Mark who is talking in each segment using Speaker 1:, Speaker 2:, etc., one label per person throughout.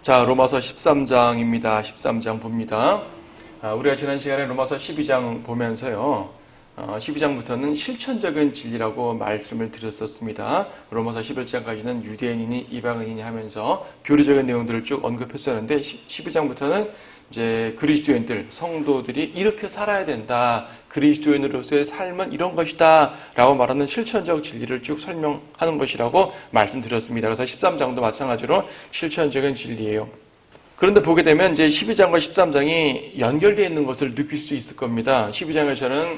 Speaker 1: 자, 로마서 13장입니다. 13장 봅니다. 우리가 지난 시간에 로마서 12장 보면서요. 12장부터는 실천적인 진리라고 말씀을 드렸었습니다. 로마서 11장까지는 유대인이니 이방인이니 하면서 교리적인 내용들을 쭉 언급했었는데 12장부터는 이제 그리스도인들, 성도들이 이렇게 살아야 된다. 그리스도인으로서의 삶은 이런 것이다. 라고 말하는 실천적 진리를 쭉 설명하는 것이라고 말씀드렸습니다. 그래서 13장도 마찬가지로 실천적인 진리예요. 그런데 보게 되면 이제 12장과 13장이 연결되어 있는 것을 느낄 수 있을 겁니다. 12장에서는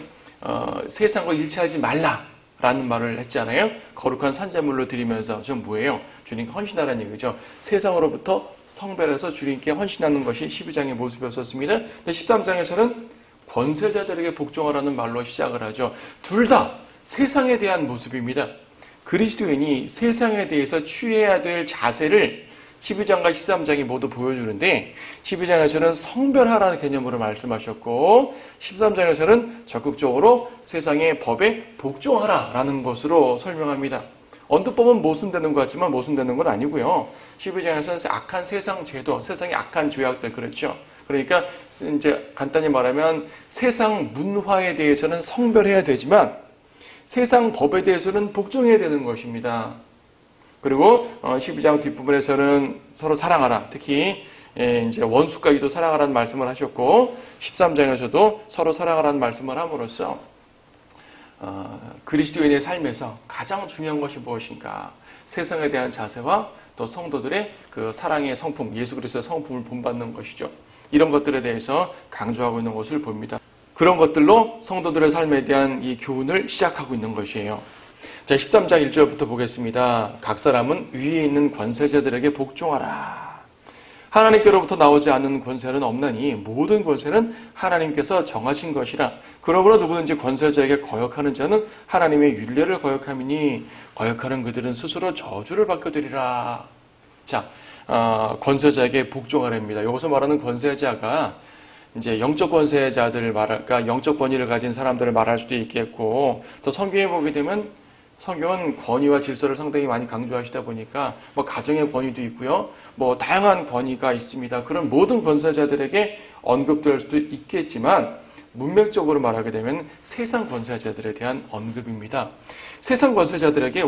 Speaker 1: 세상과 일치하지 말라라는 말을 했잖아요. 거룩한 산제물로 드리면서 좀 뭐예요? 주님께 헌신하라는 얘기죠. 세상으로부터 성별해서 주님께 헌신하는 것이 12장의 모습이었었습니다. 근데 13장에서는 권세자들에게 복종하라는 말로 시작을 하죠. 둘 다 세상에 대한 모습입니다. 그리스도인이 세상에 대해서 취해야 될 자세를 12장과 13장이 모두 보여주는데 12장에서는 성별하라는 개념으로 말씀하셨고 13장에서는 적극적으로 세상의 법에 복종하라라는 것으로 설명합니다. 언뜻 보면 모순되는 것 같지만 모순되는 건 아니고요. 12장에서는 악한 세상 제도, 세상의 악한 죄악들 그렇죠. 그러니까 이제 간단히 말하면 세상 문화에 대해서는 성별해야 되지만 세상 법에 대해서는 복종해야 되는 것입니다. 그리고 12장 뒷부분에서는 서로 사랑하라. 특히 이제 원수까지도 사랑하라는 말씀을 하셨고 13장에서도 서로 사랑하라는 말씀을 함으로써 그리스도인의 삶에서 가장 중요한 것이 무엇인가? 세상에 대한 자세와 또 성도들의 그 사랑의 성품, 예수 그리스도의 성품을 본받는 것이죠. 이런 것들에 대해서 강조하고 있는 것을 봅니다. 그런 것들로 성도들의 삶에 대한 이 교훈을 시작하고 있는 것이에요. 자, 13장 1절부터 보겠습니다. 각 사람은 위에 있는 권세자들에게 복종하라. 하나님께로부터 나오지 않는 권세는 없나니 모든 권세는 하나님께서 정하신 것이라. 그러므로 누구든지 권세자에게 거역하는 자는 하나님의 율례를 거역함이니 거역하는 그들은 스스로 저주를 받게 되리라. 자, 권세자에게 복종하랍니다. 여기서 말하는 권세자가 이제 영적 권세자들을 그러니까 영적 권위를 가진 사람들을 말할 수도 있겠고, 또 성경에 보게 되면 성경은 권위와 질서를 상당히 많이 강조하시다 보니까 뭐 가정의 권위도 있고요, 뭐 다양한 권위가 있습니다. 그런 모든 권세자들에게 언급될 수도 있겠지만 문맥적으로 말하게 되면 세상 권세자들에 대한 언급입니다. 세상 권세자들에게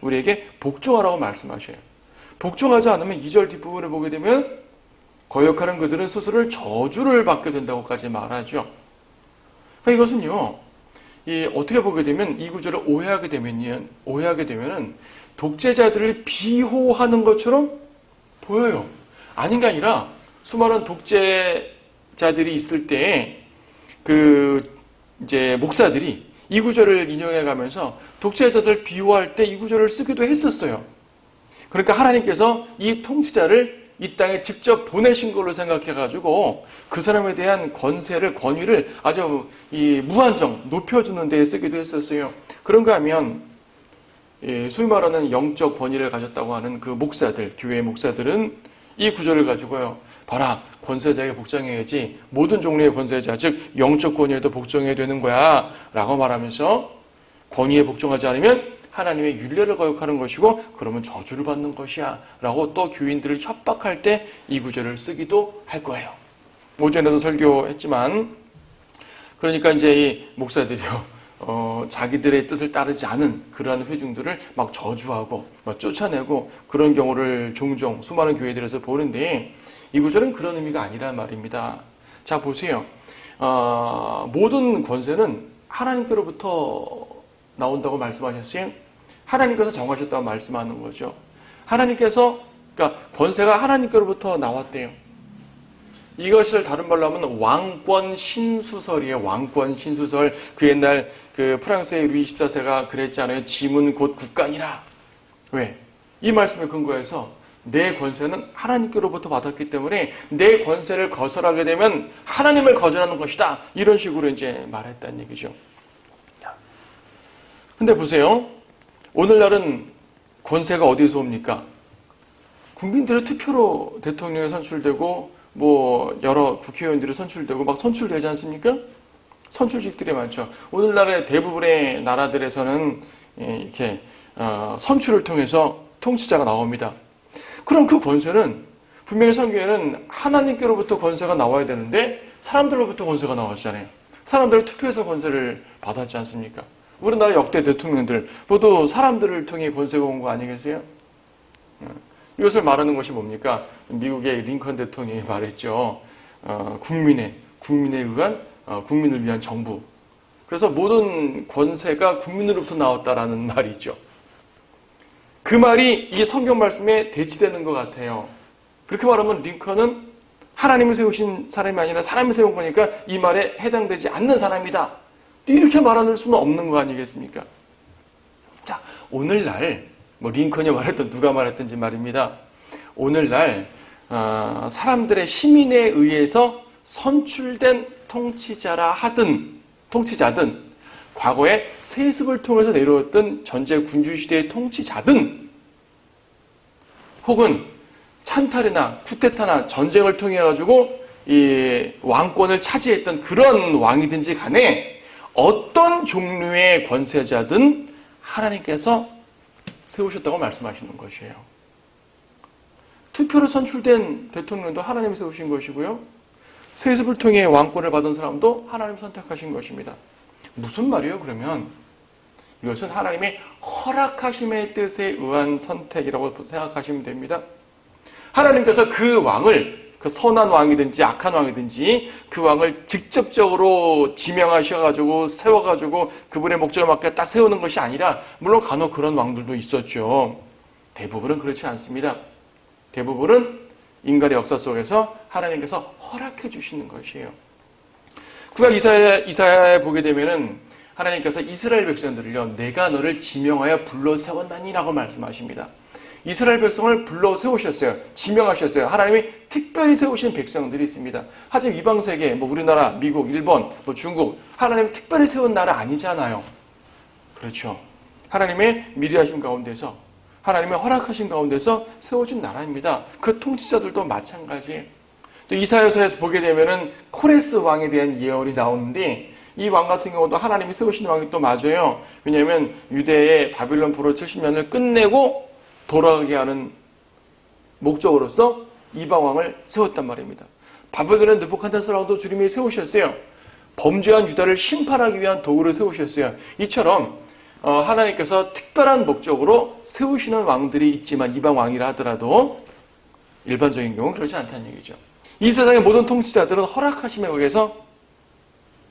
Speaker 1: 우리에게 복종하라고 말씀하셔요. 복종하지 않으면 2절 뒷부분을 보게 되면 거역하는 그들은 스스로를 저주를 받게 된다고까지 말하죠. 그러니까 이것은요, 어떻게 보게 되면 이 구절을 오해하게 되면은 독재자들을 비호하는 것처럼 보여요. 아닌 게 아니라 수많은 독재자들이 있을 때 이제 목사들이 이 구절을 인용해 가면서 독재자들 비호할 때 이 구절을 쓰기도 했었어요. 그러니까 하나님께서 이 통치자를 이 땅에 직접 보내신 걸로 생각해가지고 그 사람에 대한 권위를 아주 무한정 높여주는 데에 쓰기도 했었어요. 그런가 하면 소위 말하는 영적 권위를 가졌다고 하는 그 목사들, 교회의 목사들은 이 구절을 가지고요. 봐라, 권세자에게 복종해야지. 모든 종류의 권세자, 즉 영적 권위에도 복종해야 되는 거야 라고 말하면서 권위에 복종하지 않으면 하나님의 율례를 거역하는 것이고 그러면 저주를 받는 것이야 라고 또 교인들을 협박할 때 이 구절을 쓰기도 할 거예요. 오전에도 설교했지만 그러니까 이제 이 목사들이요, 자기들의 뜻을 따르지 않은 그러한 회중들을 막 저주하고 막 쫓아내고 그런 경우를 종종 수많은 교회들에서 보는데 이 구절은 그런 의미가 아니란 말입니다. 자, 보세요. 모든 권세는 하나님께로부터 나온다고 말씀하셨어요. 하나님께서 정하셨다고 말씀하는 거죠. 그러니까 권세가 하나님께로부터 나왔대요. 이것을 다른 말로 하면 왕권 신수설이에요. 왕권 신수설. 그 옛날 프랑스의 루이 14세가 그랬잖아요. 지문 곧 국간이라. 왜? 이 말씀에 근거해서 내 권세는 하나님께로부터 받았기 때문에 내 권세를 거절하게 되면 하나님을 거절하는 것이다. 이런 식으로 이제 말했다는 얘기죠. 근데 보세요. 오늘날은 권세가 어디서 옵니까? 국민들의 투표로 대통령이 선출되고 뭐 여러 국회의원들이 선출되고 막 선출되지 않습니까? 선출직들이 많죠. 오늘날의 대부분의 나라들에서는 이렇게 선출을 통해서 통치자가 나옵니다. 그럼 그 권세는 분명히 성경에는 하나님께로부터 권세가 나와야 되는데 사람들로부터 권세가 나왔잖아요. 사람들을 투표해서 권세를 받았지 않습니까? 우리나라 역대 대통령들 모두 사람들을 통해 권세가 온 거 아니겠어요? 이것을 말하는 것이 뭡니까? 미국의 링컨 대통령이 말했죠. 국민에 의한 국민을 위한 정부. 그래서 모든 권세가 국민으로부터 나왔다라는 말이죠. 그 말이 이 성경 말씀에 대치되는 것 같아요. 그렇게 말하면 링컨은 하나님이 세우신 사람이 아니라 사람이 세운 거니까 이 말에 해당되지 않는 사람이다. 이렇게 말할 수는 없는 거 아니겠습니까? 자, 오늘날 링컨이 말했던 누가 말했든지 말입니다. 오늘날 사람들의 시민에 의해서 선출된 통치자든 과거에 세습을 통해서 내려왔던 전제 군주시대의 통치자든 혹은 찬탈이나 쿠데타나 전쟁을 통해 가지고 이 왕권을 차지했던 그런 왕이든지 간에 어떤 종류의 권세자든 하나님께서 세우셨다고 말씀하시는 것이에요. 투표로 선출된 대통령도 하나님이 세우신 것이고요. 세습을 통해 왕권을 받은 사람도 하나님 선택하신 것입니다. 무슨 말이에요, 그러면? 이것은 하나님의 허락하심의 뜻에 의한 선택이라고 생각하시면 됩니다. 하나님께서 그 왕을, 그 선한 왕이든지 악한 왕이든지 그 왕을 직접적으로 지명하셔가지고 세워가지고 그분의 목적에 맞게 딱 세우는 것이 아니라, 물론 간혹 그런 왕들도 있었죠. 대부분은 그렇지 않습니다. 대부분은 인간의 역사 속에서 하나님께서 허락해 주시는 것이에요. 구약 이사야에 보게 되면은 하나님께서 이스라엘 백성들을요, 내가 너를 지명하여 불러 세웠나니라고 말씀하십니다. 이스라엘 백성을 불러 세우셨어요. 지명하셨어요. 하나님이 특별히 세우신 백성들이 있습니다. 하지만 이방 세계, 우리나라, 미국, 일본, 중국, 하나님이 특별히 세운 나라 아니잖아요. 그렇죠. 하나님의 미리하신 가운데서, 하나님의 허락하신 가운데서 세워진 나라입니다. 그 통치자들도 마찬가지예요. 또 이사야서에 보게 되면은 코레스 왕에 대한 예언이 나오는데, 이 왕 같은 경우도 하나님이 세우신 왕이 또 맞아요. 왜냐하면 유대의 바빌론 포로 70년을 끝내고 돌아가게 하는 목적으로서 이방 왕을 세웠단 말입니다. 바벨론의 느부갓네살 왕도 주님이 세우셨어요. 범죄한 유다를 심판하기 위한 도구를 세우셨어요. 이처럼 하나님께서 특별한 목적으로 세우시는 왕들이 있지만 이방 왕이라 하더라도 일반적인 경우는 그렇지 않다는 얘기죠. 이 세상의 모든 통치자들은 허락하심에 의해서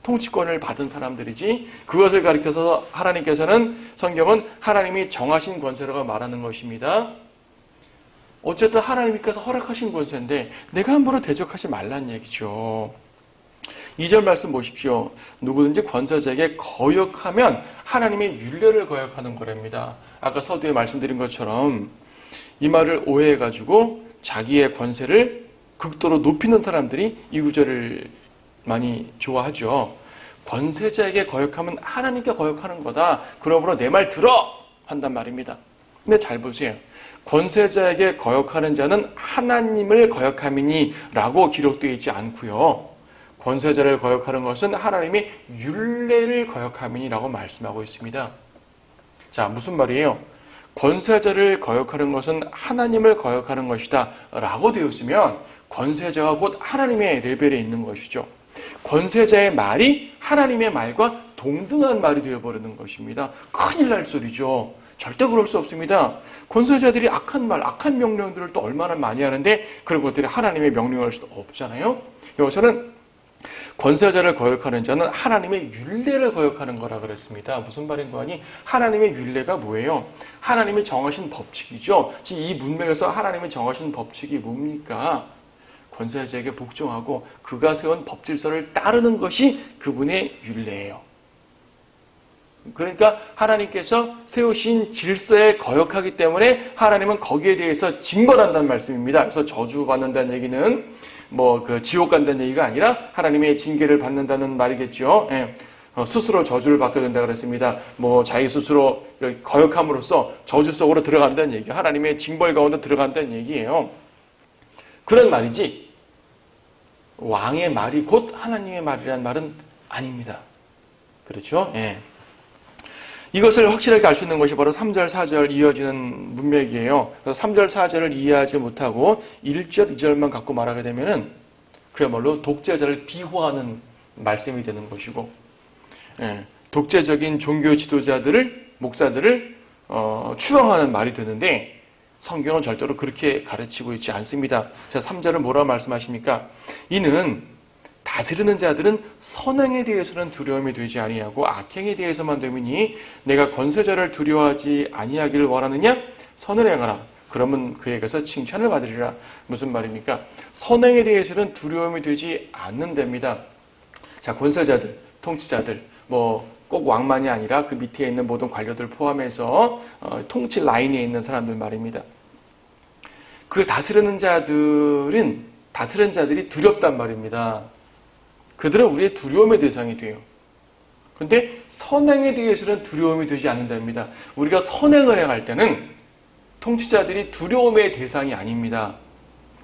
Speaker 1: 통치권을 받은 사람들이지, 그것을 가리켜서 하나님께서는, 성경은 하나님이 정하신 권세라고 말하는 것입니다. 어쨌든 하나님께서 허락하신 권세인데 내가 함부로 대적하지 말라는 얘기죠. 2절 말씀 보십시오. 누구든지 권세자에게 거역하면 하나님의 율례를 거역하는 거랍니다. 아까 서두에 말씀드린 것처럼 이 말을 오해해가지고 자기의 권세를 극도로 높이는 사람들이 이 구절을 많이 좋아하죠. 권세자에게 거역하면 하나님께 거역하는 거다. 그러므로 내 말 들어! 한단 말입니다. 근데 잘 보세요. 권세자에게 거역하는 자는 하나님을 거역함이니 라고 기록되어 있지 않고요. 권세자를 거역하는 것은 하나님의 율례를 거역함이니 라고 말씀하고 있습니다. 자, 무슨 말이에요? 권세자를 거역하는 것은 하나님을 거역하는 것이다 라고 되어 있으면 권세자가 곧 하나님의 레벨에 있는 것이죠. 권세자의 말이 하나님의 말과 동등한 말이 되어버리는 것입니다. 큰일 날 소리죠. 절대 그럴 수 없습니다. 권세자들이 악한 말, 악한 명령들을 또 얼마나 많이 하는데 그런 것들이 하나님의 명령할 수도 없잖아요. 여기서는 권세자를 거역하는 자는 하나님의 율례를 거역하는 거라 그랬습니다. 무슨 말인 거 아니? 하나님의 율례가 뭐예요? 하나님이 정하신 법칙이죠. 지금 이 문맥에서 하나님이 정하신 법칙이 뭡니까? 권세자에게 복종하고 그가 세운 법질서를 따르는 것이 그분의 율례예요. 그러니까 하나님께서 세우신 질서에 거역하기 때문에 하나님은 거기에 대해서 징벌한다는 말씀입니다. 그래서 저주받는다는 얘기는 지옥 간다는 얘기가 아니라 하나님의 징계를 받는다는 말이겠죠. 예. 스스로 저주를 받게 된다 그랬습니다. 자기 스스로 거역함으로써 저주 속으로 들어간다는 얘기, 하나님의 징벌 가운데 들어간다는 얘기예요. 그런 말이지 왕의 말이 곧 하나님의 말이라는 말은 아닙니다. 그렇죠? 예. 이것을 확실하게 알 수 있는 것이 바로 3절, 4절 이어지는 문맥이에요. 그래서 3절, 4절을 이해하지 못하고 1절, 2절만 갖고 말하게 되면은 그야말로 독재자를 비호하는 말씀이 되는 것이고, 독재적인 종교 지도자들을, 목사들을 추앙하는 말이 되는데 성경은 절대로 그렇게 가르치고 있지 않습니다. 자, 3절은 뭐라고 말씀하십니까? 이는 다스리는 자들은 선행에 대해서는 두려움이 되지 아니하고 악행에 대해서만 되미니 내가 권세자를 두려워하지 아니하기를 원하느냐? 선을 행하라. 그러면 그에게서 칭찬을 받으리라. 무슨 말입니까? 선행에 대해서는 두려움이 되지 않는답니다. 자, 권세자들, 통치자들, 꼭 왕만이 아니라 그 밑에 있는 모든 관료들 포함해서 통치 라인에 있는 사람들 말입니다. 그 다스리는 자들이 두렵단 말입니다. 그들은 우리의 두려움의 대상이 돼요. 그런데 선행에 대해서는 두려움이 되지 않는답니다. 우리가 선행을 행할 때는 통치자들이 두려움의 대상이 아닙니다.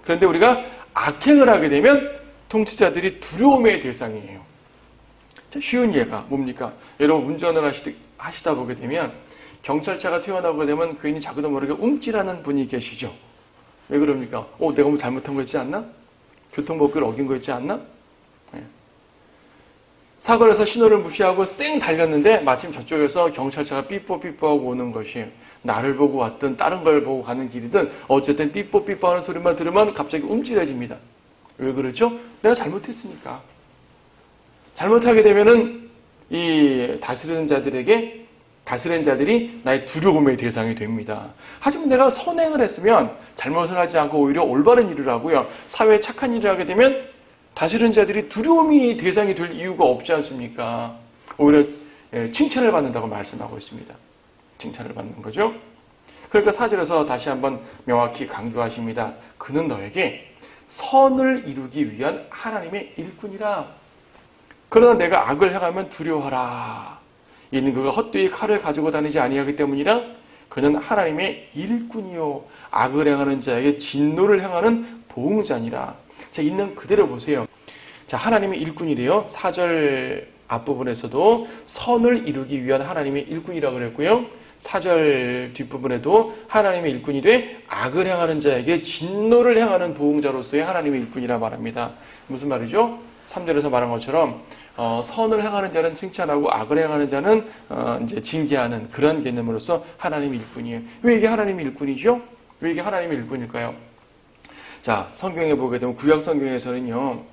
Speaker 1: 그런데 우리가 악행을 하게 되면 통치자들이 두려움의 대상이에요. 쉬운 예가 뭡니까? 여러분 운전을 하시다 보게 되면 경찰차가 튀어나오게 되면 괜히 자기도 모르게 움찔하는 분이 계시죠. 왜 그럽니까? 내가 뭐 잘못한 거 있지 않나? 교통법규를 어긴 거 있지 않나? 사고를 해서 신호를 무시하고 쌩 달렸는데 마침 저쪽에서 경찰차가 삐뽀삐뽀하고 오는 것이에요. 나를 보고 왔든 다른 걸 보고 가는 길이든 어쨌든 삐뽀삐뽀하는 소리만 들으면 갑자기 움찔해집니다. 왜 그렇죠? 내가 잘못했으니까. 잘못하게 되면은 이 다스리는 자들이 나의 두려움의 대상이 됩니다. 하지만 내가 선행을 했으면 잘못을 하지 않고 오히려 올바른 일을 하고요. 사회에 착한 일을 하게 되면 다스리는 자들이 두려움이 대상이 될 이유가 없지 않습니까? 오히려 칭찬을 받는다고 말씀하고 있습니다. 칭찬을 받는 거죠. 그러니까 4절에서 다시 한번 명확히 강조하십니다. 그는 너에게 선을 이루기 위한 하나님의 일꾼이라. 그러나 내가 악을 행하면 두려워하라. 이는 그가 헛되이 칼을 가지고 다니지 아니하기 때문이라. 그는 하나님의 일꾼이요 악을 행하는 자에게 진노를 행하는 보응자니라. 자, 있는 그대로 보세요. 자, 하나님의 일꾼이래요. 4절 앞부분에서도 선을 이루기 위한 하나님의 일꾼이라고 그랬고요. 4절 뒷부분에도 하나님의 일꾼이 돼 악을 행하는 자에게 진노를 행하는 보응자로서의 하나님의 일꾼이라 말합니다. 무슨 말이죠? 3절에서 말한 것처럼 선을 행하는 자는 칭찬하고 악을 행하는 자는 이제 징계하는 그런 개념으로서 하나님의 일꾼이에요. 왜 이게 하나님의 일꾼이죠? 왜 이게 하나님의 일꾼일까요? 자, 성경에 보게 되면 구약 성경에서는요.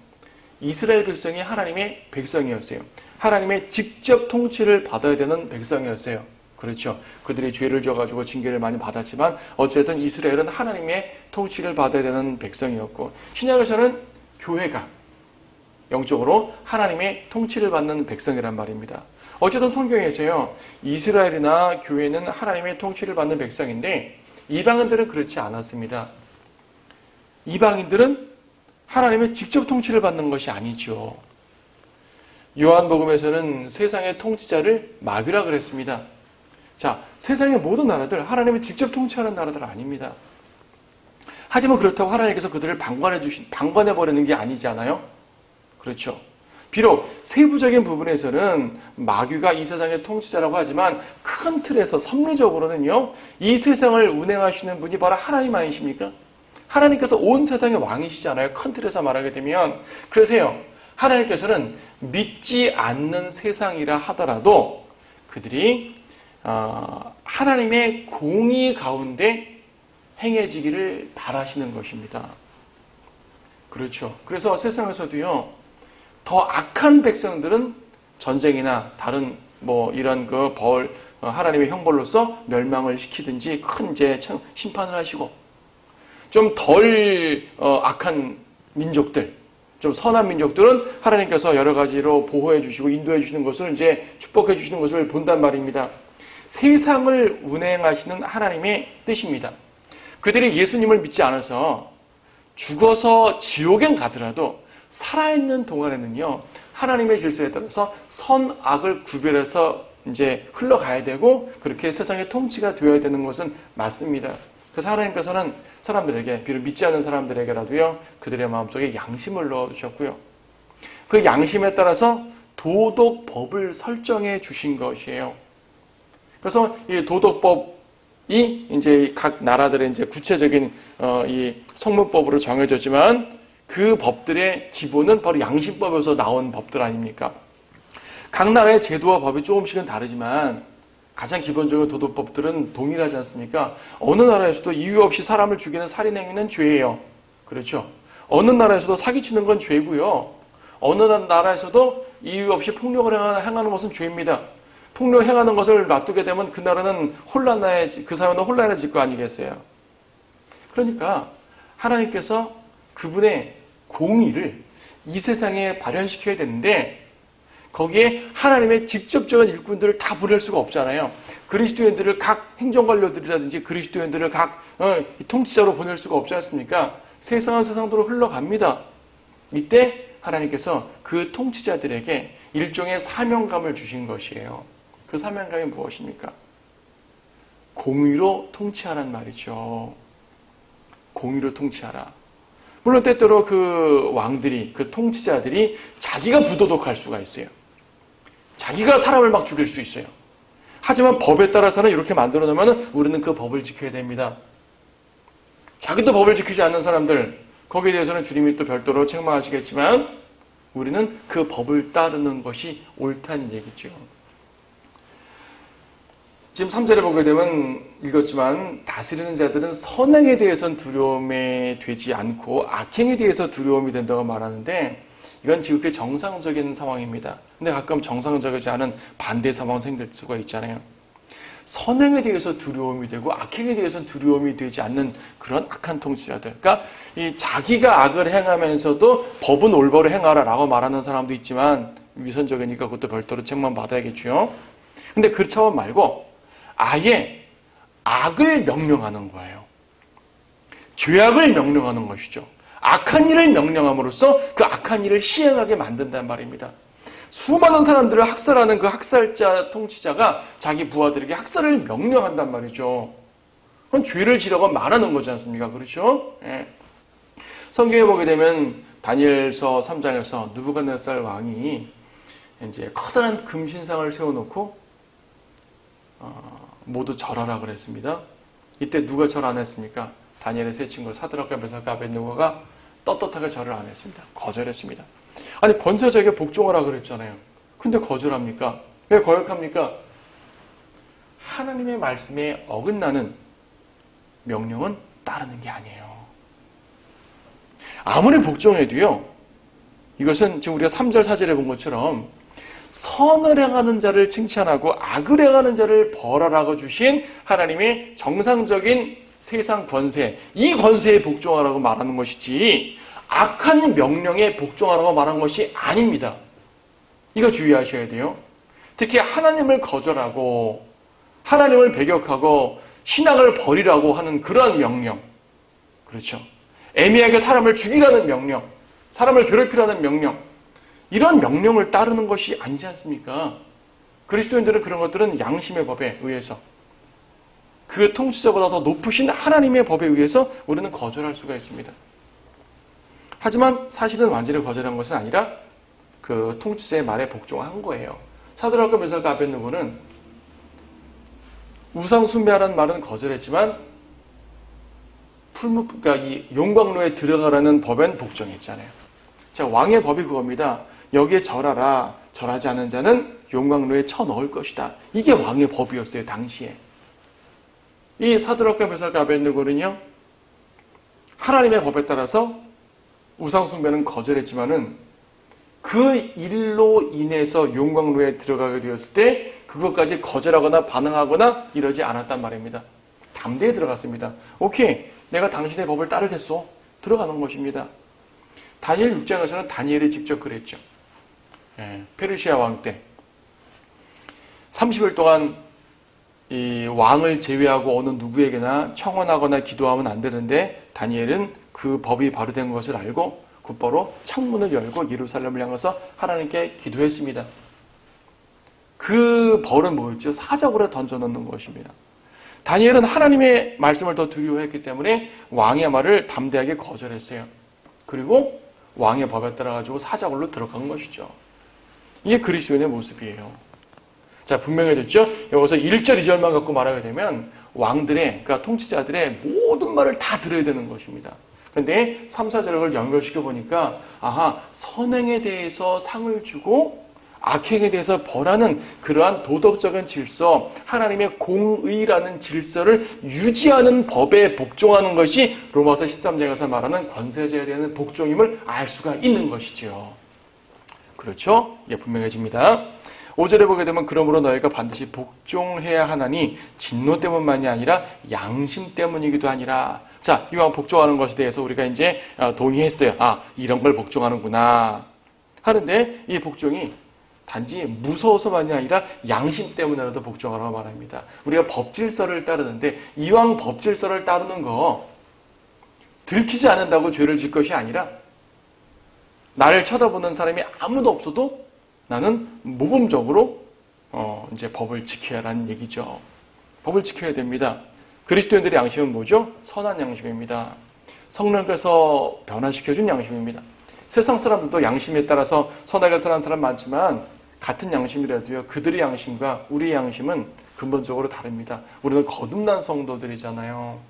Speaker 1: 이스라엘 백성이 하나님의 백성이었어요. 하나님의 직접 통치를 받아야 되는 백성이었어요. 그렇죠. 그들이 죄를 져가지고 징계를 많이 받았지만 어쨌든 이스라엘은 하나님의 통치를 받아야 되는 백성이었고 신약에서는 교회가 영적으로 하나님의 통치를 받는 백성이란 말입니다. 어쨌든 성경에서요. 이스라엘이나 교회는 하나님의 통치를 받는 백성인데 이방인들은 그렇지 않았습니다. 이방인들은 하나님의 직접 통치를 받는 것이 아니죠. 요한복음에서는 세상의 통치자를 마귀라 그랬습니다. 자, 세상의 모든 나라들 하나님이 직접 통치하는 나라들 아닙니다. 하지만 그렇다고 하나님께서 그들을 방관해버리는 게 아니잖아요. 그렇죠. 비록 세부적인 부분에서는 마귀가 이 세상의 통치자라고 하지만 큰 틀에서 섭리적으로는요. 이 세상을 운행하시는 분이 바로 하나님 아니십니까? 하나님께서 온 세상의 왕이시잖아요. 큰 틀에서 말하게 되면. 그래서요. 하나님께서는 믿지 않는 세상이라 하더라도 그들이 하나님의 공의 가운데 행해지기를 바라시는 것입니다. 그렇죠. 그래서 세상에서도요. 더 악한 백성들은 전쟁이나 다른 이런 하나님의 형벌로서 멸망을 시키든지 큰 심판을 하시고 좀 덜 악한 민족들, 좀 선한 민족들은 하나님께서 여러 가지로 보호해 주시고 인도해 주시는 것을 이제 축복해 주시는 것을 본단 말입니다. 세상을 운행하시는 하나님의 뜻입니다. 그들이 예수님을 믿지 않아서 죽어서 지옥에 가더라도 살아있는 동안에는요, 하나님의 질서에 따라서 선, 악을 구별해서 이제 흘러가야 되고, 그렇게 세상의 통치가 되어야 되는 것은 맞습니다. 그래서 하나님께서는 사람들에게, 비록 믿지 않는 사람들에게라도요, 그들의 마음속에 양심을 넣어주셨고요. 그 양심에 따라서 도덕법을 설정해 주신 것이에요. 그래서 이 도덕법이 이제 각 나라들의 이제 구체적인 이 성문법으로 정해졌지만 그 법들의 기본은 바로 양심법에서 나온 법들 아닙니까? 각 나라의 제도와 법이 조금씩은 다르지만 가장 기본적인 도덕법들은 동일하지 않습니까? 어느 나라에서도 이유 없이 사람을 죽이는 살인 행위는 죄예요. 그렇죠? 어느 나라에서도 사기치는 건 죄고요. 어느 나라에서도 이유 없이 폭력을 행하는 것은 죄입니다. 폭력 행하는 것을 놔두게 되면 그 나라는 그 사회는 혼란해질 거 아니겠어요? 그러니까 하나님께서 그분의 공의를 이 세상에 발현시켜야 되는데 거기에 하나님의 직접적인 일꾼들을 다 보낼 수가 없잖아요. 그리스도인들을 각 행정관료들이라든지 그리스도인들을 각 통치자로 보낼 수가 없지 않습니까? 세상은 세상대로 흘러갑니다. 이때 하나님께서 그 통치자들에게 일종의 사명감을 주신 것이에요. 그 사명감이 무엇입니까? 공의로 통치하란 말이죠. 공의로 통치하라. 물론 때때로 그 왕들이, 그 통치자들이 자기가 부도덕할 수가 있어요. 자기가 사람을 막 죽일 수 있어요. 하지만 법에 따라서는 이렇게 만들어 놓으면 우리는 그 법을 지켜야 됩니다. 자기도 법을 지키지 않는 사람들, 거기에 대해서는 주님이 또 별도로 책망하시겠지만 우리는 그 법을 따르는 것이 옳다는 얘기죠. 지금 3절에 보게 되면 읽었지만 다스리는 자들은 선행에 대해서는 두려움이 되지 않고 악행에 대해서 두려움이 된다고 말하는데 이건 지극히 정상적인 상황입니다. 근데 가끔 정상적이지 않은 반대 상황 생길 수가 있잖아요. 선행에 대해서 두려움이 되고 악행에 대해서는 두려움이 되지 않는 그런 악한 통치자들. 그러니까 이 자기가 악을 행하면서도 법은 올바로 행하라라고 말하는 사람도 있지만 위선적이니까 그것도 별도로 책망받아야겠죠. 근데 그렇지 말고 아예 악을 명령하는 거예요. 죄악을 명령하는 것이죠. 악한 일을 명령함으로써 그 악한 일을 시행하게 만든단 말입니다. 수많은 사람들을 학살하는 그 학살자 통치자가 자기 부하들에게 학살을 명령한단 말이죠. 그건 죄를 지라고 말하는 거지 않습니까? 그렇죠? 예. 성경에 보게 되면 다니엘서 3장에서 느부갓네살 왕이 이제 커다란 금신상을 세워놓고 모두 절하라 그랬습니다. 이때 누가 절 안 했습니까? 다니엘의 세 친구 사드락과 메삭과 아벳느고가 떳떳하게 절을 안 했습니다. 거절했습니다. 아니 권세자에게 복종하라 그랬잖아요. 근데 거절합니까? 왜 거역합니까? 하나님의 말씀에 어긋나는 명령은 따르는 게 아니에요. 아무리 복종해도요. 이것은 지금 우리가 3절 4절에 본 것처럼 선을 행하는 자를 칭찬하고 악을 행하는 자를 벌하라고 주신 하나님의 정상적인 세상 권세, 이 권세에 복종하라고 말하는 것이지 악한 명령에 복종하라고 말한 것이 아닙니다. 이거 주의하셔야 돼요. 특히 하나님을 거절하고 하나님을 배격하고 신앙을 버리라고 하는 그러한 명령, 그렇죠. 애매하게 사람을 죽이라는 명령, 사람을 괴롭히라는 명령, 이런 명령을 따르는 것이 아니지 않습니까? 그리스도인들은 그런 것들은 양심의 법에 의해서 그 통치자보다 더 높으신 하나님의 법에 의해서 우리는 거절할 수가 있습니다. 하지만 사실은 완전히 거절한 것은 아니라 그 통치자의 말에 복종한 거예요. 사드락과 메삭과 아벳느고는 우상 숭배하라는 말은 거절했지만 그러니까 이 용광로에 들어가라는 법엔 복종했잖아요. 자, 왕의 법이 그겁니다. 여기에 절하라. 절하지 않은 자는 용광로에 쳐넣을 것이다. 이게 왕의 법이었어요, 당시에. 이 사드락과 메삭과 아벳느고는요, 하나님의 법에 따라서 우상 숭배는 거절했지만은 그 일로 인해서 용광로에 들어가게 되었을 때 그것까지 거절하거나 반항하거나 이러지 않았단 말입니다. 담대히 들어갔습니다. 오케이, 내가 당신의 법을 따르겠소. 들어가는 것입니다. 다니엘 6장에서는 다니엘이 직접 그랬죠. 페르시아 왕 때 30일 동안 이 왕을 제외하고 어느 누구에게나 청원하거나 기도하면 안 되는데 다니엘은 그 법이 발효된 것을 알고 곧바로 창문을 열고 예루살렘을 향해서 하나님께 기도했습니다. 그 벌은 뭐였죠? 사자굴에 던져놓는 것입니다. 다니엘은 하나님의 말씀을 더 두려워했기 때문에 왕의 말을 담대하게 거절했어요. 그리고 왕의 법에 따라 가지고 사자굴로 들어간 것이죠. 이게 그리스도인의 모습이에요. 자, 분명해졌죠? 여기서 1절, 2절만 갖고 말하게 되면 왕들의, 그러니까 통치자들의 모든 말을 다 들어야 되는 것입니다. 그런데 3, 4절을 연결시켜 보니까 아하, 선행에 대해서 상을 주고 악행에 대해서 벌하는 그러한 도덕적인 질서, 하나님의 공의라는 질서를 유지하는 법에 복종하는 것이 로마서 13장에서 말하는 권세자에 대한 복종임을 알 수가 있는 것이죠. 그렇죠? 이게 분명해집니다. 5절에 보게 되면 그러므로 너희가 반드시 복종해야 하나니 진노 때문만이 아니라 양심 때문이기도 하니라. 자, 이왕 복종하는 것에 대해서 우리가 이제 동의했어요. 아, 이런 걸 복종하는구나 하는데 이 복종이 단지 무서워서만이 아니라 양심 때문에라도 복종하라고 말합니다. 우리가 법질서를 따르는데 이왕 법질서를 따르는 거 들키지 않는다고 죄를 질 것이 아니라 나를 쳐다보는 사람이 아무도 없어도 나는 모범적으로 이제 법을 지켜야 하는 얘기죠. 법을 지켜야 됩니다. 그리스도인들의 양심은 뭐죠? 선한 양심입니다. 성령께서 변화시켜준 양심입니다. 세상 사람들도 양심에 따라서 선하게 사는 사람 많지만 같은 양심이라도요, 그들의 양심과 우리의 양심은 근본적으로 다릅니다. 우리는 거듭난 성도들이잖아요.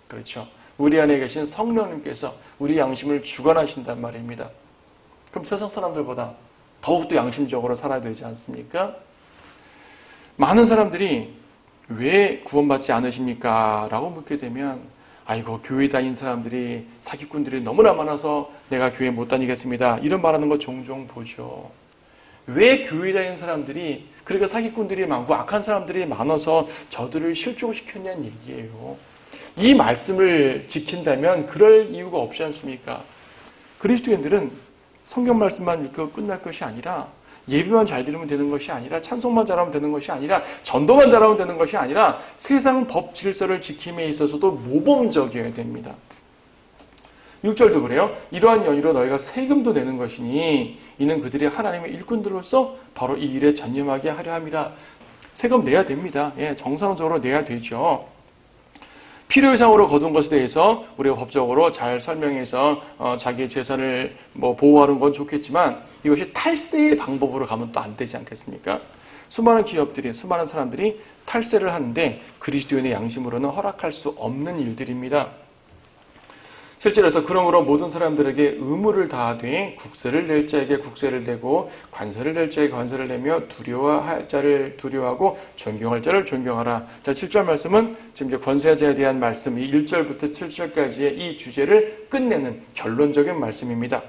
Speaker 1: 그렇죠. 우리 안에 계신 성령님께서 우리 양심을 주관하신단 말입니다. 그럼 세상 사람들보다 더욱더 양심적으로 살아야 되지 않습니까? 많은 사람들이 왜 구원받지 않으십니까? 라고 묻게 되면 아이고, 교회 다닌 사람들이 사기꾼들이 너무나 많아서 내가 교회 못 다니겠습니다. 이런 말하는 거 종종 보죠. 왜 교회 다니는 사람들이, 그러니까 사기꾼들이 많고 악한 사람들이 많아서 저들을 실족시켰냐는 얘기예요. 이 말씀을 지킨다면 그럴 이유가 없지 않습니까? 그리스도인들은 성경 말씀만 읽고 끝날 것이 아니라, 예배만 잘 들으면 되는 것이 아니라, 찬송만 잘하면 되는 것이 아니라, 전도만 잘하면 되는 것이 아니라 세상 법 질서를 지킴에 있어서도 모범적이어야 됩니다. 6절도 그래요. 이러한 연유로 너희가 세금도 내는 것이니 이는 그들이 하나님의 일꾼들로서 바로 이 일에 전념하게 하려 함이라. 세금 내야 됩니다. 예, 정상적으로 내야 되죠. 필요 이상으로 거둔 것에 대해서 우리가 법적으로 잘 설명해서 자기의 재산을 보호하는 건 좋겠지만 이것이 탈세의 방법으로 가면 또 안 되지 않겠습니까? 수많은 기업들이, 수많은 사람들이 탈세를 하는데 그리스도인의 양심으로는 허락할 수 없는 일들입니다. 실제로서 그러므로 모든 사람들에게 의무를 다하되 국세를 낼 자에게 국세를 내고 관세를 낼 자에게 관세를 내며 두려워할 자를 두려워하고 존경할 자를 존경하라. 자, 7절 말씀은 지금 이제 권세자에 대한 말씀, 이 1절부터 7절까지의 이 주제를 끝내는 결론적인 말씀입니다.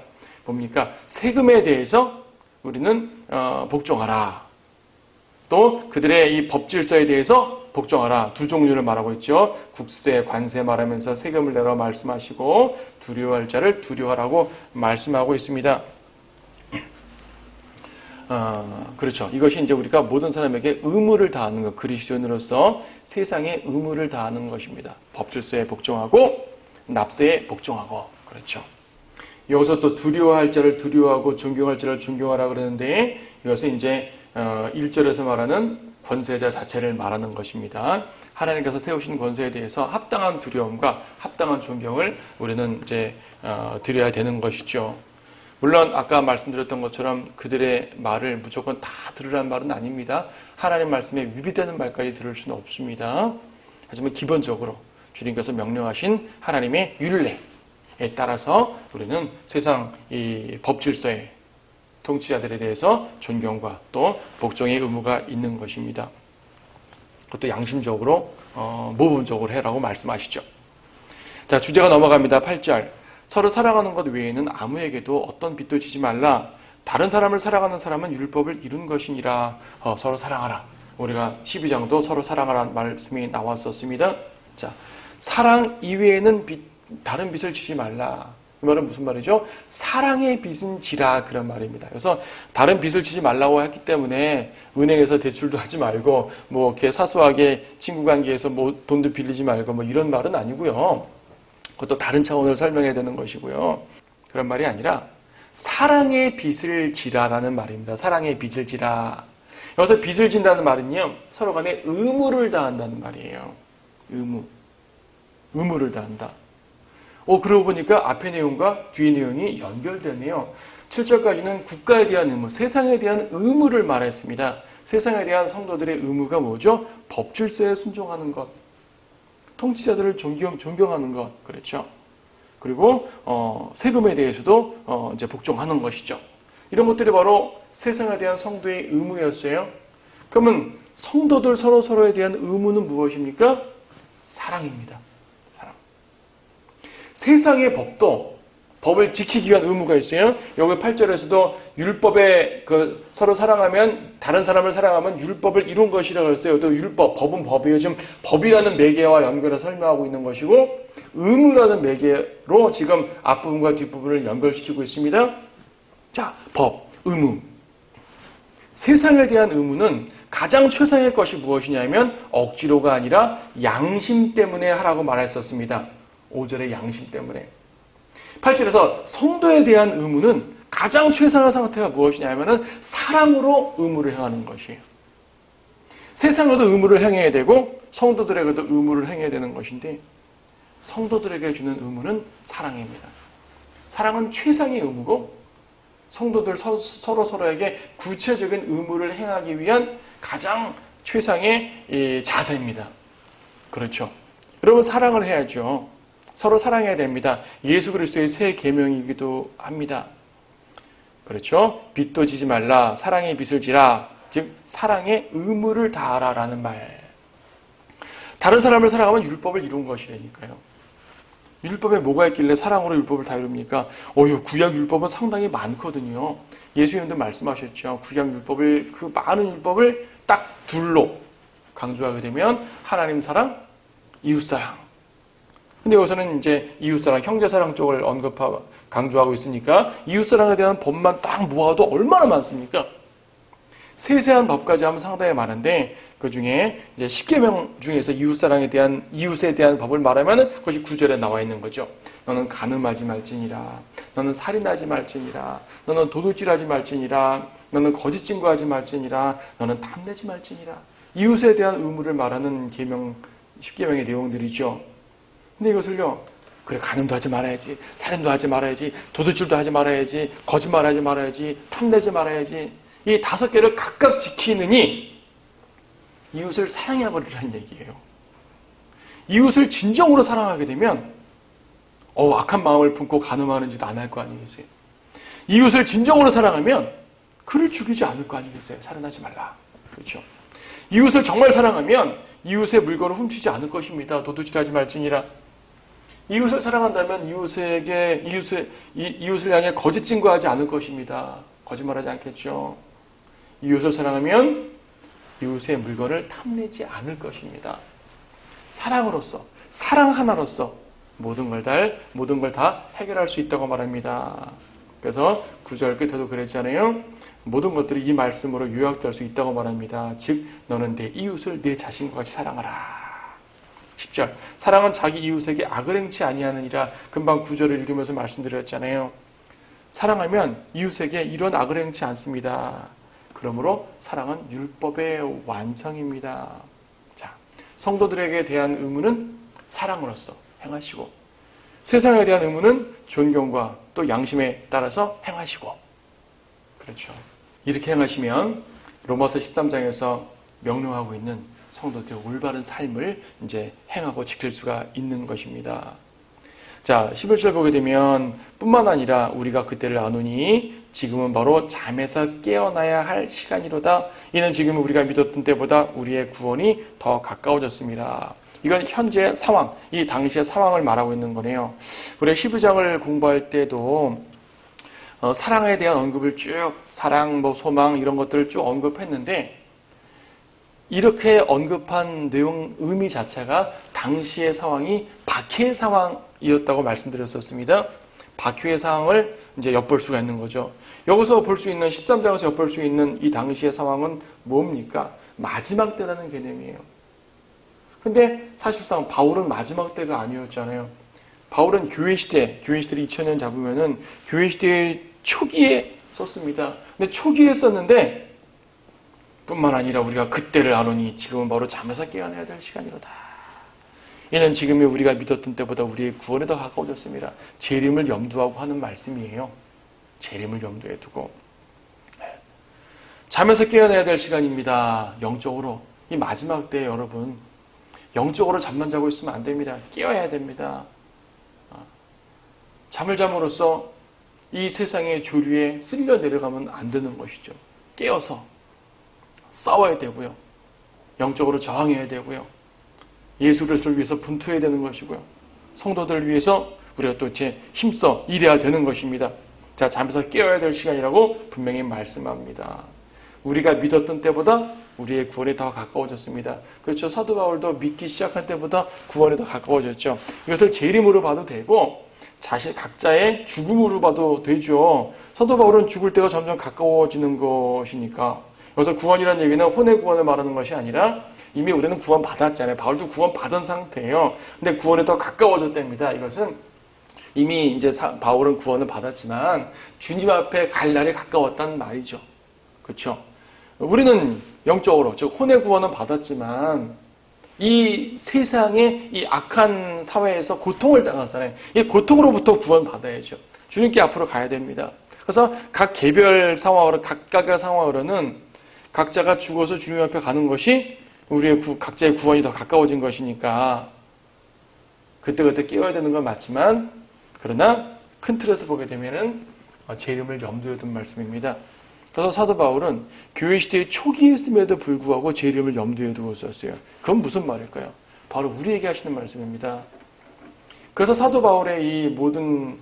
Speaker 1: 뭡니까? 세금에 대해서 우리는 복종하라. 또 그들의 이 법질서에 대해서 복종하라. 두 종류를 말하고 있죠. 국세, 관세 말하면서 세금을 내라 말씀하시고 두려워할 자를 두려워하라고 말씀하고 있습니다. 그렇죠. 이것이 이제 우리가 모든 사람에게 의무를 다하는 것, 그리스도인으로서 세상에 의무를 다하는 것입니다. 법질서에 복종하고 납세에 복종하고. 그렇죠. 여기서 또 두려워할 자를 두려워하고 존경할 자를 존경하라 그러는데 이것은 이제 1절에서 말하는 권세자 자체를 말하는 것입니다. 하나님께서 세우신 권세에 대해서 합당한 두려움과 합당한 존경을 우리는 이제 드려야 되는 것이죠. 물론 아까 말씀드렸던 것처럼 그들의 말을 무조건 다 들으라는 말은 아닙니다. 하나님 말씀에 위배되는 말까지 들을 수는 없습니다. 하지만 기본적으로 주님께서 명령하신 하나님의 율례에 따라서 우리는 세상 이 법질서에 통치자들에 대해서 존경과 또 복종의 의무가 있는 것입니다. 그것도 양심적으로 모범적으로 해라고 말씀하시죠. 자, 주제가 넘어갑니다. 8절. 서로 사랑하는 것 외에는 아무에게도 어떤 빚도 지지 말라. 다른 사람을 사랑하는 사람은 율법을 이룬 것이니라. 서로 사랑하라. 우리가 12장도 서로 사랑하라는 말씀이 나왔었습니다. 자, 사랑 이외에는 다른 빚을 지지 말라. 이 말은 무슨 말이죠? 사랑의 빚은 지라, 그런 말입니다. 그래서 다른 빚을 지지 말라고 했기 때문에 은행에서 대출도 하지 말고 이렇게 사소하게 친구 관계에서 돈도 빌리지 말고 이런 말은 아니고요. 그것도 다른 차원으로 설명해야 되는 것이고요. 그런 말이 아니라 사랑의 빚을 지라라는 말입니다. 사랑의 빚을 지라. 여기서 빚을 진다는 말은요, 서로 간에 의무를 다한다는 말이에요. 의무를 다한다. 그러고 보니까 앞의 내용과 뒤의 내용이 연결되네요. 7절까지는 국가에 대한 의무, 세상에 대한 의무를 말했습니다. 세상에 대한 성도들의 의무가 뭐죠? 법 질서에 순종하는 것, 통치자들을 존경하는 것, 그렇죠. 그리고 세금에 대해서도 이제 복종하는 것이죠. 이런 것들이 바로 세상에 대한 성도의 의무였어요. 그러면 성도들 서로에 대한 의무는 무엇입니까? 사랑입니다. 사랑. 세상의 법을 지키기 위한 의무가 있어요. 여기 8절에서도 율법에 서로 사랑하면, 다른 사람을 사랑하면 율법을 이룬 것이라고 했어요. 또 법은 법이에요. 지금 법이라는 매개와 연결해서 설명하고 있는 것이고, 의무라는 매개로 지금 앞부분과 뒷부분을 연결시키고 있습니다. 자, 법, 의무. 세상에 대한 의무는 가장 최상의 것이 무엇이냐면 억지로가 아니라 양심 때문에 하라고 말했었습니다. 5절의 양심 때문에. 8절에서 성도에 대한 의무는 가장 최상의 상태가 무엇이냐면 사랑으로 의무를 행하는 것이에요. 세상에도 의무를 행해야 되고 성도들에게도 의무를 행해야 되는 것인데 성도들에게 주는 의무는 사랑입니다. 사랑은 최상의 의무고 성도들 서로에게 구체적인 의무를 행하기 위한 가장 최상의 자세입니다. 그렇죠. 여러분 사랑을 해야죠. 서로 사랑해야 됩니다. 예수 그리스도의 새 계명이기도 합니다. 그렇죠. 빚도 지지 말라. 사랑의 빚을 지라. 즉 사랑의 의무를 다하라라는 말. 다른 사람을 사랑하면 율법을 이룬 것이라니까요. 율법에 뭐가 있길래 사랑으로 율법을 다 이룹니까? 구약 율법은 상당히 많거든요. 예수님도 말씀하셨죠. 구약 율법을, 그 많은 율법을 딱 둘로 강조하게 되면 하나님 사랑, 이웃 사랑. 근데 여기서는 이제 이웃 사랑, 형제 사랑 쪽을 강조하고 있으니까 이웃 사랑에 대한 법만 딱 모아도 얼마나 많습니까? 세세한 법까지 하면 상당히 많은데 그 중에 이제 10계명 중에서 이웃에 대한 법을 말하면 그것이 9절에 나와 있는 거죠. 너는 간음하지 말지니라. 너는 살인하지 말지니라. 너는 도둑질하지 말지니라. 너는 거짓 증거하지 말지니라. 너는 탐내지 말지니라. 이웃에 대한 의무를 말하는 계명 10계명의 내용들이죠. 근데 이것을요. 그래 간음도 하지 말아야지. 살인도 하지 말아야지. 도둑질도 하지 말아야지. 거짓말하지 말아야지. 탐내지 말아야지. 이 5개를 각각 지키느니 이웃을 사랑해버리라는 얘기예요. 이웃을 진정으로 사랑하게 되면 악한 마음을 품고 간음하는 짓 안 할 거 아니겠어요. 이웃을 진정으로 사랑하면 그를 죽이지 않을 거 아니겠어요. 살인하지 말라. 그렇죠. 이웃을 정말 사랑하면 이웃의 물건을 훔치지 않을 것입니다. 도둑질하지 말지니라. 이웃을 사랑한다면 이웃을 향해 거짓 증거하지 않을 것입니다. 거짓말하지 않겠죠. 이웃을 사랑하면 이웃의 물건을 탐내지 않을 것입니다. 사랑으로서, 사랑 하나로서 모든 걸 다 해결할 수 있다고 말합니다. 그래서 9절 끝에도 그랬잖아요. 모든 것들이 이 말씀으로 요약될 수 있다고 말합니다. 즉 너는 내 이웃을 내 자신과 같이 사랑하라. 10절 사랑은 자기 이웃에게 악을 행치 아니하느니라. 금방 9절을 읽으면서 말씀드렸잖아요. 사랑하면 이웃에게 이런 악을 행치 않습니다. 그러므로 사랑은 율법의 완성입니다. 자, 성도들에게 대한 의무는 사랑으로서 행하시고 세상에 대한 의무는 존경과 또 양심에 따라서 행하시고 그렇죠. 이렇게 행하시면 로마서 13장에서 명령하고 있는 성도들의 올바른 삶을 이제 행하고 지킬 수가 있는 것입니다. 자, 11절 보게 되면 뿐만 아니라 우리가 그때를 아노니 지금은 바로 잠에서 깨어나야 할 시간이로다. 이는 지금 우리가 믿었던 때보다 우리의 구원이 더 가까워졌습니다. 이건 현재 상황, 이 당시의 상황을 말하고 있는 거네요. 우리가 12장을 공부할 때도 사랑에 대한 언급을 쭉 사랑, 소망 이런 것들을 쭉 언급했는데 이렇게 언급한 내용 의미 자체가 당시의 상황이 박해의 상황이었다고 말씀드렸었습니다. 박해의 상황을 이제 엿볼 수가 있는 거죠. 여기서 볼 수 있는 13장에서 엿볼 수 있는 이 당시의 상황은 뭡니까? 마지막 때라는 개념이에요. 근데 사실상 바울은 마지막 때가 아니었잖아요. 바울은 교회 시대를 2000년 잡으면은 교회 시대의 초기에 썼습니다. 근데 초기에 썼는데 뿐만 아니라 우리가 그때를 아노니 지금은 바로 잠에서 깨어나야 될 시간이로다. 이는 지금의 우리가 믿었던 때보다 우리의 구원에 더 가까워졌습니다. 재림을 염두하고 하는 말씀이에요. 재림을 염두에 두고. 잠에서 깨어나야 될 시간입니다. 영적으로. 이 마지막 때에 여러분, 영적으로 잠만 자고 있으면 안 됩니다. 깨어야 됩니다. 잠을 잠으로써 이 세상의 조류에 쓸려 내려가면 안 되는 것이죠. 깨어서 싸워야 되고요. 영적으로 저항해야 되고요. 예수 그리스도를 위해서 분투해야 되는 것이고요. 성도들을 위해서 우리가 또 이제 힘써 일해야 되는 것입니다. 자, 잠에서 깨어야 될 시간이라고 분명히 말씀합니다. 우리가 믿었던 때보다 우리의 구원이 더 가까워졌습니다. 그렇죠. 사도 바울도 믿기 시작한 때보다 구원이 더 가까워졌죠. 이것을 재림으로 봐도 되고 자신 각자의 죽음으로 봐도 되죠. 사도 바울은 죽을 때가 점점 가까워지는 것이니까. 여기서 구원이라는 얘기는 혼의 구원을 말하는 것이 아니라 이미 우리는 구원 받았잖아요. 바울도 구원 받은 상태예요. 근데 구원이 더 가까워졌답니다. 이것은 이미 이제 바울은 구원을 받았지만 주님 앞에 갈 날이 가까웠단 말이죠. 그렇죠? 우리는 영적으로 즉 혼의 구원은 받았지만 이 세상의 이 악한 사회에서 고통을 당하잖아요. 이 고통으로부터 구원받아야죠. 주님께 앞으로 가야 됩니다. 그래서 각 개별 상황으로 각각의 상황으로는 각자가 죽어서 주님 앞에 가는 것이 우리의 각자의 구원이 더 가까워진 것이니까 그때그때 깨워야 되는 건 맞지만 그러나 큰 틀에서 보게 되면은 재림을 염두에 둔 말씀입니다. 그래서 사도 바울은 교회 시대의 초기였음에도 불구하고 재림을 염두에 두고 썼어요. 그건 무슨 말일까요? 바로 우리에게 하시는 말씀입니다. 그래서 사도 바울의 이 모든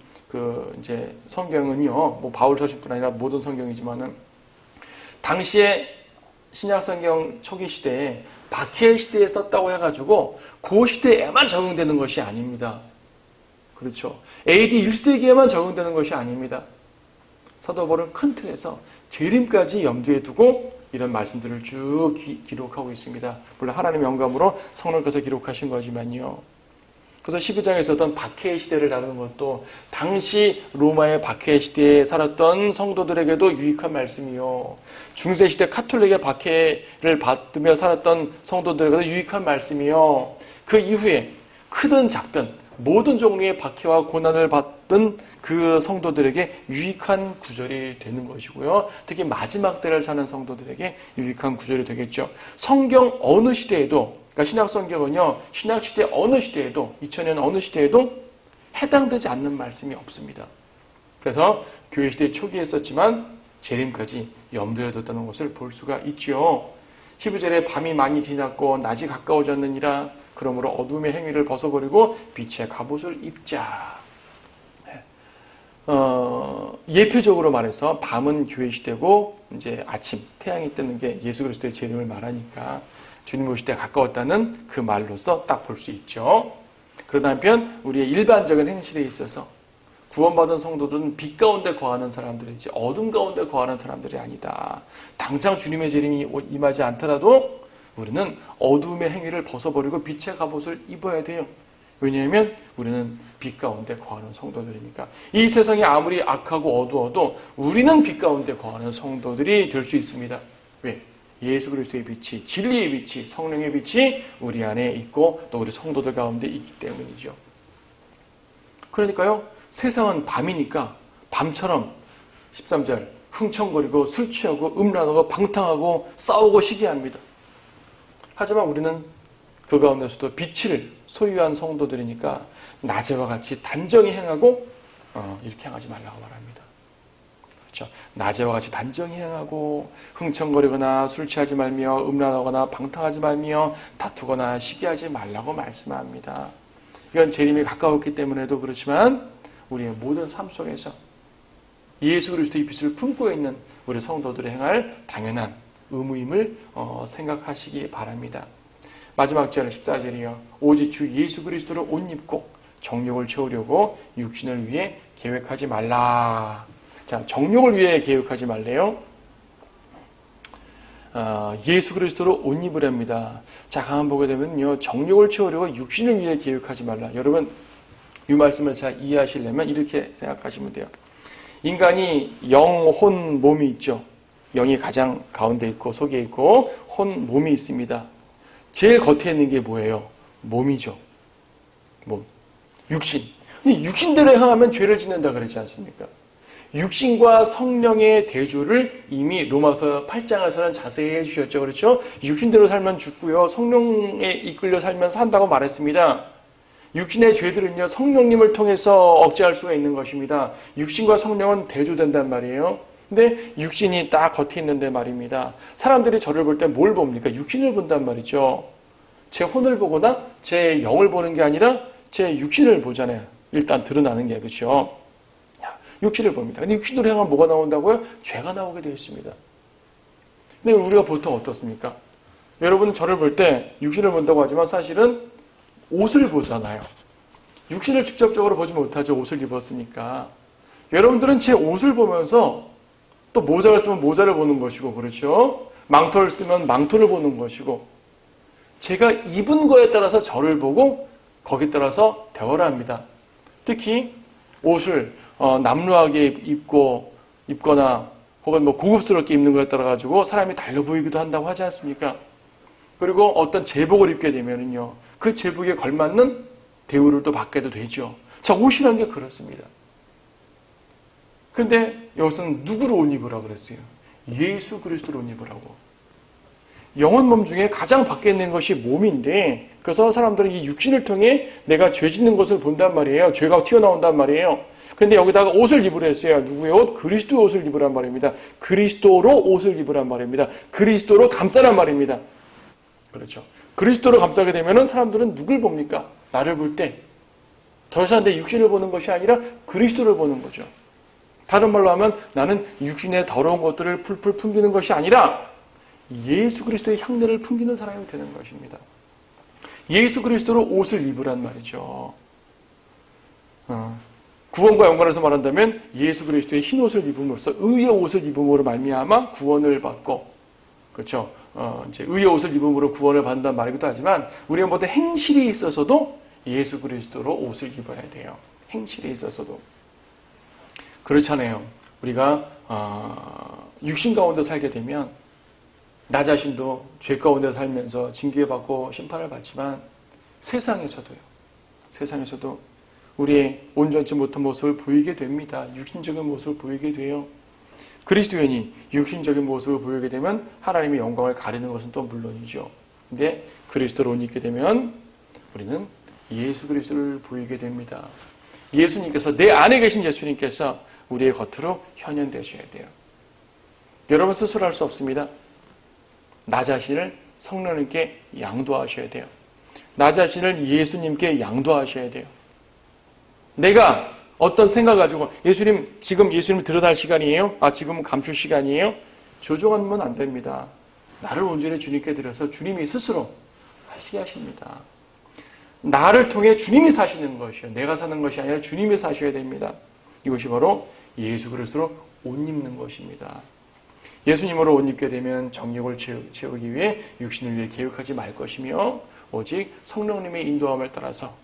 Speaker 1: 이제 성경은요, 뭐 바울 서신뿐 아니라 모든 성경이지만은 당시에 신약 성경 초기 시대에 박해 시대에 썼다고 해가지고 그 시대에만 적용되는 것이 아닙니다. 그렇죠. AD 1세기에만 적용되는 것이 아닙니다. 사도 바울은 큰 틀에서 재림까지 염두에 두고 이런 말씀들을 쭉 기록하고 있습니다. 물론 하나님의 영감으로 성령께서 기록하신 거지만요. 그래서 12장에 있었던 박해 시대를 다루는 것도 당시 로마의 박해 시대에 살았던 성도들에게도 유익한 말씀이요. 중세시대 카톨릭의 박해를 받으며 살았던 성도들에게도 유익한 말씀이요. 그 이후에 크든 작든 모든 종류의 박해와 고난을 받던 그 성도들에게 유익한 구절이 되는 것이고요. 특히 마지막 때를 사는 성도들에게 유익한 구절이 되겠죠. 성경 어느 시대에도, 그러니까 신약 성경은요, 신약 시대 어느 시대에도, 2000년 어느 시대에도 해당되지 않는 말씀이 없습니다. 그래서 교회 시대 초기에 썼지만 재림까지 염두에 뒀다는 것을 볼 수가 있지요. 12절에 밤이 많이 지났고 낮이 가까워졌느니라. 그러므로 어둠의 행위를 벗어버리고 빛의 갑옷을 입자. 예표적으로 말해서 밤은 교회 시대고 이제 아침 태양이 뜨는 게 예수 그리스도의 재림을 말하니까 주님 오실 때 가까웠다는 그 말로서 딱 볼 수 있죠. 그러다 한편 우리의 일반적인 행실에 있어서 구원받은 성도들은 빛 가운데 거하는 사람들이지 어둠 가운데 거하는 사람들이 아니다. 당장 주님의 재림이 임하지 않더라도 우리는 어둠의 행위를 벗어버리고 빛의 갑옷을 입어야 돼요. 왜냐하면 우리는 빛 가운데 거하는 성도들이니까. 이 세상이 아무리 악하고 어두워도 우리는 빛 가운데 거하는 성도들이 될 수 있습니다. 왜? 예수 그리스도의 빛이, 진리의 빛이, 성령의 빛이 우리 안에 있고 또 우리 성도들 가운데 있기 때문이죠. 그러니까요, 세상은 밤이니까 밤처럼 13절 흥청거리고 술 취하고 음란하고 방탕하고 싸우고 시기합니다. 하지만 우리는 그 가운데서도 빛을 소유한 성도들이니까 낮에와 같이 단정히 행하고 이렇게 행하지 말라고 말합니다. 그렇죠? 낮에와 같이 단정히 행하고 흥청거리거나 술 취하지 말며 음란하거나 방탕하지 말며 다투거나 시기하지 말라고 말씀합니다. 이건 재림이 가까웠기 때문에도 그렇지만 우리의 모든 삶 속에서 예수 그리스도의 빛을 품고 있는 우리 성도들이 행할 당연한 의무임을 생각하시기 바랍니다. 마지막 절 14절이요. 오직 주 예수 그리스도를 옷 입고 정욕을 채우려고 육신을 위해 계획하지 말라. 자, 정욕을 위해 계획하지 말래요. 예수 그리스도로 옷 입으랍니다. 자, 가만 보게 되면요, 정욕을 채우려고 육신을 위해 계획하지 말라. 여러분, 이 말씀을 잘 이해하시려면 이렇게 생각하시면 돼요. 인간이 영, 혼, 몸이 있죠. 영이 가장 가운데 있고 속에 있고 혼, 몸이 있습니다. 제일 겉에 있는 게 뭐예요? 몸이죠. 몸, 육신. 육신대로 행하면 죄를 짓는다 그러지 않습니까? 육신과 성령의 대조를 이미 로마서 8장에서는 자세히 해주셨죠. 그렇죠? 육신대로 살면 죽고요. 성령에 이끌려 살면 산다고 말했습니다. 육신의 죄들은요, 성령님을 통해서 억제할 수가 있는 것입니다. 육신과 성령은 대조된단 말이에요. 근데 육신이 딱 겉에 있는데 말입니다. 사람들이 저를 볼 때 뭘 봅니까? 육신을 본단 말이죠. 제 혼을 보거나 제 영을 보는 게 아니라 제 육신을 보잖아요. 일단 드러나는 게, 그렇죠? 육신을 봅니다. 근데 육신으로 행하면 뭐가 나온다고요? 죄가 나오게 되어 있습니다. 근데 우리가 보통 어떻습니까? 여러분 저를 볼 때 육신을 본다고 하지만 사실은 옷을 보잖아요. 육신을 직접적으로 보지 못하죠. 옷을 입었으니까. 여러분들은 제 옷을 보면서 또 모자를 쓰면 모자를 보는 것이고, 그렇죠? 망토를 쓰면 망토를 보는 것이고, 제가 입은 거에 따라서 저를 보고 거기에 따라서 대화를 합니다. 특히 옷을 남루하게 입거나 혹은 고급스럽게 입는 거에 따라 가지고 사람이 달려 보이기도 한다고 하지 않습니까? 그리고 어떤 제복을 입게 되면은요, 그 제복에 걸맞는 대우를 또 받게도 되죠. 자, 옷이라는 게 그렇습니다. 근데 여기서는 누구를 옷 입으라고 그랬어요? 예수 그리스도를 옷 입으라고. 영혼 몸 중에 가장 밖에 있는 것이 몸인데, 그래서 사람들은 이 육신을 통해 내가 죄 짓는 것을 본단 말이에요. 죄가 튀어나온단 말이에요. 근데 여기다가 옷을 입으라 했어요. 누구의 옷? 그리스도의 옷을 입으란 말입니다. 그리스도로 옷을 입으란 말입니다. 그리스도로 감싸란 말입니다. 그렇죠. 그리스도로 감싸게 되면은 사람들은 누굴 봅니까? 나를 볼 때 더 이상 내 육신을 보는 것이 아니라 그리스도를 보는 거죠. 다른 말로 하면 나는 육신의 더러운 것들을 풀풀 풍기는 것이 아니라 예수 그리스도의 향내를 풍기는 사람이 되는 것입니다. 예수 그리스도로 옷을 입으란 말이죠. 구원과 연관해서 말한다면 예수 그리스도의 흰 옷을 입음으로써 의의 옷을 입음으로 말미암아 구원을 받고, 그렇죠? 이제 의의 옷을 입음으로 구원을 받는다는 말이기도 하지만 우리가 모두 행실에 있어서도 예수 그리스도로 옷을 입어야 돼요. 행실에 있어서도. 그렇잖아요. 우리가 육신 가운데 살게 되면 나 자신도 죄 가운데 살면서 징계받고 심판을 받지만 세상에서도 우리의 온전치 못한 모습을 보이게 됩니다. 육신적인 모습을 보이게 돼요. 그리스도인이 육신적인 모습을 보이게 되면 하나님의 영광을 가리는 것은 또 물론이죠. 근데 그리스도로 옷 입게 되면 우리는 예수 그리스도를 보이게 됩니다. 예수님께서, 내 안에 계신 예수님께서 우리의 겉으로 현현되셔야 돼요. 여러분 스스로 할 수 없습니다. 나 자신을 성령님께 양도하셔야 돼요. 나 자신을 예수님께 양도하셔야 돼요. 내가 어떤 생각 가지고 예수님, 지금 예수님 들여다할 시간이에요? 지금은 감출 시간이에요? 조종하면 안 됩니다. 나를 온전히 주님께 드려서 주님이 스스로 하시게 하십니다. 나를 통해 주님이 사시는 것이요. 내가 사는 것이 아니라 주님이 사셔야 됩니다. 이것이 바로 예수 그리스도로 옷 입는 것입니다. 예수님으로 옷 입게 되면 정욕을 채우기 위해 육신을 위해 계획하지 말 것이며 오직 성령님의 인도함을 따라서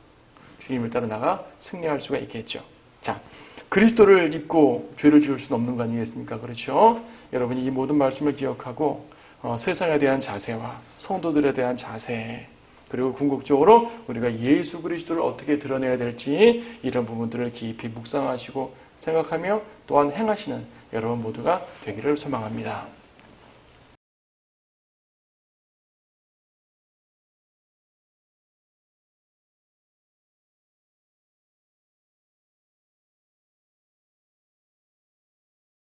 Speaker 1: 주님을 따라 나가 승리할 수가 있겠죠. 자, 그리스도를 입고 죄를 지을 수는 없는 거 아니겠습니까? 그렇죠? 여러분이 이 모든 말씀을 기억하고 세상에 대한 자세와 성도들에 대한 자세, 그리고 궁극적으로 우리가 예수 그리스도를 어떻게 드러내야 될지 이런 부분들을 깊이 묵상하시고 생각하며 또한 행하시는 여러분 모두가 되기를 소망합니다.